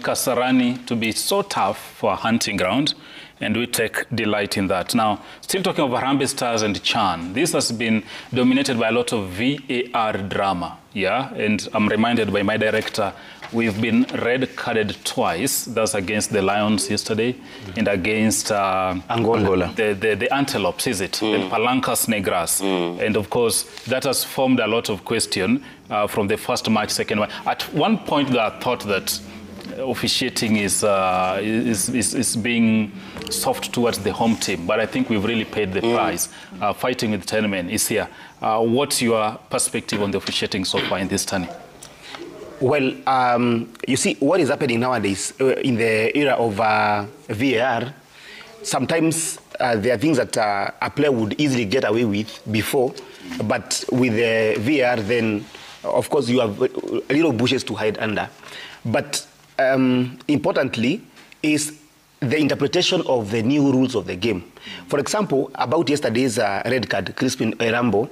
Kasarani to be so tough for a hunting ground, and we take delight in that. Now, still talking of Harambee Stars and Chan, this has been dominated by a lot of VAR drama, yeah? And I'm reminded by my director, we've been red-carded twice. That's against the Lions yesterday and against Angola. The Antelopes, is it? The Palancas Negras. And of course, that has formed a lot of question from the first match, second match. At one point, I thought that officiating is being soft towards the home team, but I think we've really paid the price. Fighting with 10 men is here. What's your perspective on the officiating so far in this tourney? Well, you see, what is happening nowadays in the era of VAR, sometimes there are things that a player would easily get away with before, but with the VAR, then, of course, you have little bushes to hide under. But importantly is the interpretation of the new rules of the game. For example, about yesterday's red card, Crispin Erambo,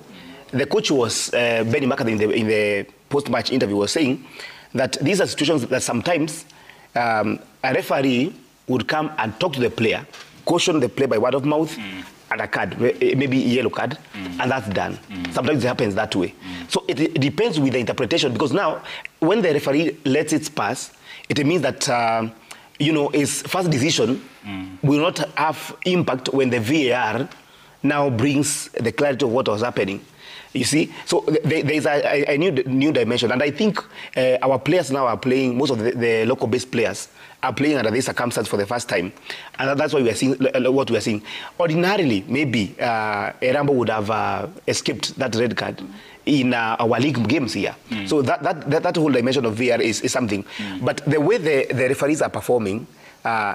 the coach was, Benny McCarthy in the post-match interview was saying that these are situations that sometimes a referee would come and talk to the player, caution the player by word of mouth, and a card, maybe a yellow card, and that's done. Sometimes it happens that way. So it depends with the interpretation, because now, when the referee lets it pass, it means that, you know, his first decision will not have impact when the VAR now brings the clarity of what was happening. You see, so there is a new dimension, and I think our players now are playing. Most of the local-based players are playing under this circumstance for the first time, and that's why we are seeing what we are seeing. Ordinarily, maybe Erambo would have escaped that red card in our league games here. So that whole dimension of VAR is something. But the way the referees are performing,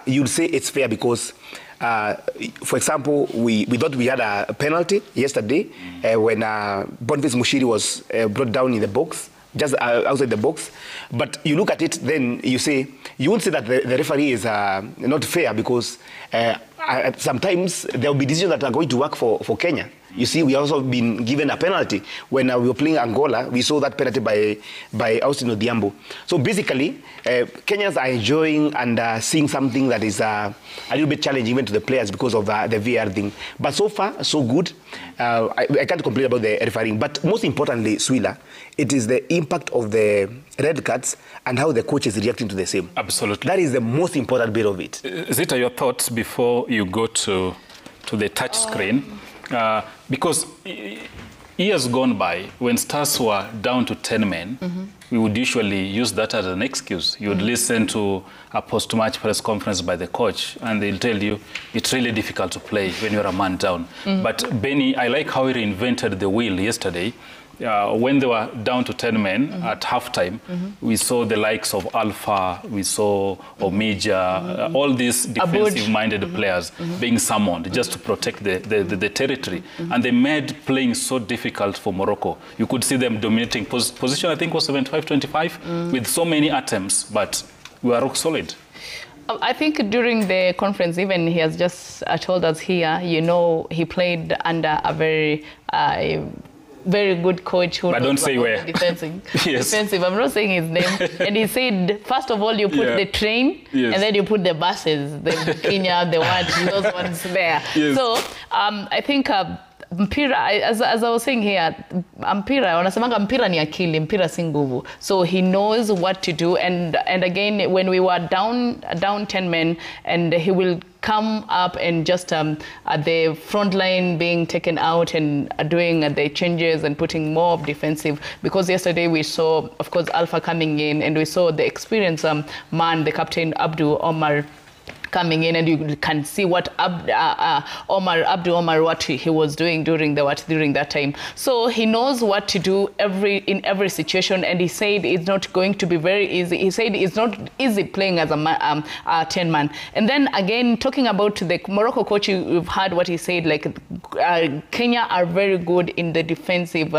you'd say it's fair because. For example, we thought we had a penalty yesterday when Boniface Mushiri was brought down in the box, just outside the box. But you look at it, then you say, you won't say that the referee is not fair because sometimes there will be decisions that are going to work for Kenya. You see, we also been given a penalty. When we were playing Angola, we saw that penalty by Austin Odhiambo. So basically, Kenyans are enjoying and seeing something that is a little bit challenging even to the players because of the VAR thing. But so far, so good. I can't complain about the refereeing. But most importantly, Swila, it is the impact of the red cards and how the coach is reacting to the same. Absolutely. That is the most important bit of it. Zita, your thoughts before you go to the touch screen? Because years gone by, when Stars were down to 10 men, we would usually use that as an excuse. You would listen to a post-match press conference by the coach, and they'll tell you it's really difficult to play when you're a man down. But Benny, I like how he reinvented the wheel yesterday. When they were down to 10 men at halftime, we saw the likes of Alpha, we saw Omija, all these defensive-minded players being summoned just to protect the territory. And they made playing so difficult for Morocco. You could see them dominating position, I think was 75-25, with so many attempts, but we were rock solid. I think during the conference, even he has just told us here, you know, he played under a very good coach who but don't say where. Defensive. Yes. Defensive. I'm not saying his name. And he said, first of all, you put the train, and then you put the buses, the Kenya, the what, those ones there. Yes. So I think mpira, as I was saying here, mpira, wanasemanga mpira ni akili, mpira si nguvu. So he knows what to do. And again, when we were down 10 men, and he will come up and just at the front line being taken out and doing the changes and putting more of defensive. Because yesterday we saw, of course, Alpha coming in, and we saw the experienced man, the captain, Abdul Omar, coming in, and you can see what Abdul Omar, what he was doing during that time. So he knows what to do in every situation, and he said it's not going to be very easy. He said it's not easy playing as a 10-man. And then again, talking about the Morocco coach, you've heard what he said, like Kenya are very good in the defensive,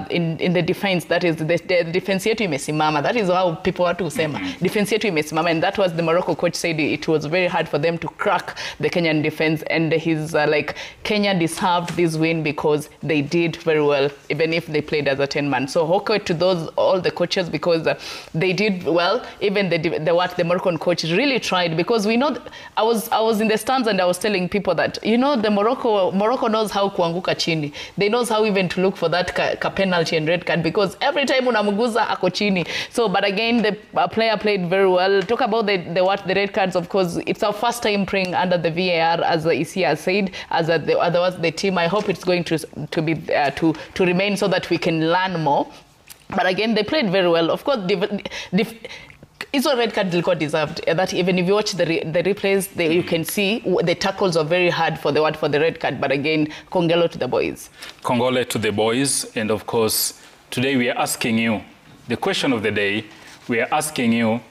in the defense. That is, the defense yetu imesimama. That is how people want to say, defense yetu imesimama. And that was the Morocco coach said it was very hard for them to crack the Kenyan defense. And he's like, Kenya deserved this win because they did very well, even if they played as a 10-man. So okay to all the coaches, because they did well. Even the Moroccan coach really tried, because we know, I was in the stands and I was telling people that, you know, the Morocco knows how kuanguka chini. They knows how even to look for that penalty and red card, because every time unamuguza ako chini. So, but again, the player played very well. Talk about the red cards. Of course, it's our first time playing under the VAR, as Isia said, as the team. I hope it's going to be to remain, so that we can learn more. But again, they played very well. Of course, it's a red card zilikuwa deserved. That even if you watch the replays, you can see the tackles are very hard for the red card. But again, Kongolo to the boys. Kongole to the boys. And of course, today we are asking you, the question of the day, we are asking you,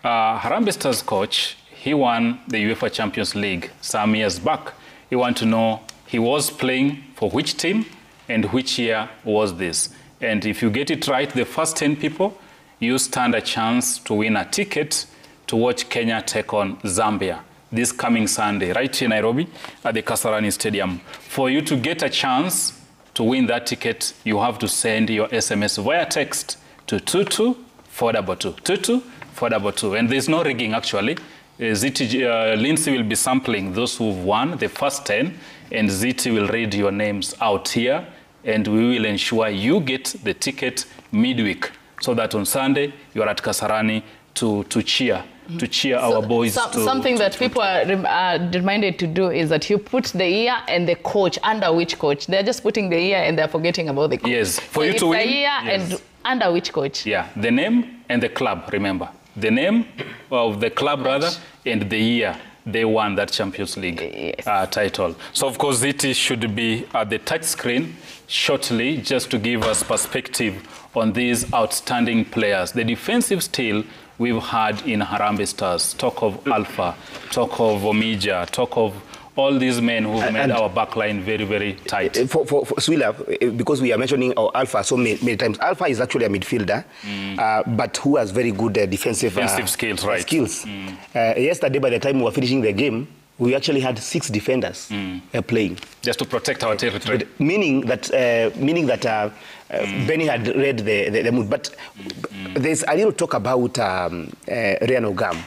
Harambee Stars coach, he won the UEFA Champions League some years back. We want to know, he was playing for which team and which year was this? And if you get it right, the first 10 people, you stand a chance to win a ticket to watch Kenya take on Zambia this coming Sunday, right in Nairobi at the Kasarani Stadium. For you to get a chance to win that ticket, you have to send your SMS via text to 22422. 22422. And there's no rigging, actually. Lindsay will be sampling those who've won, the first 10, and Ziti will read your names out here, and we will ensure you get the ticket midweek, so that on Sunday you are at Kasarani to cheer our boys. Something that people are reminded to do is that you put the year and the coach under which coach. They're just putting the year and they're forgetting about the coach. Yes, for you to win. The year and under which coach? Yeah, the name and the club. Remember, the name of the club rather, and the year they won that Champions League title. So of course it should be at the touch screen shortly, just to give us perspective on these outstanding players. The defensive steel we've had in Harambee Stars, talk of Alpha, talk of Omija, talk of all these men who've made our backline very, very tight. For Swila, because we are mentioning our Alpha so many times, Alpha is actually a midfielder, but who has very good defensive skills. Right. Yesterday, by the time we were finishing the game, we actually had 6 defenders playing. Just to protect our territory. Meaning that Benny had read the mood. But there's a little talk about Ryan Ogam.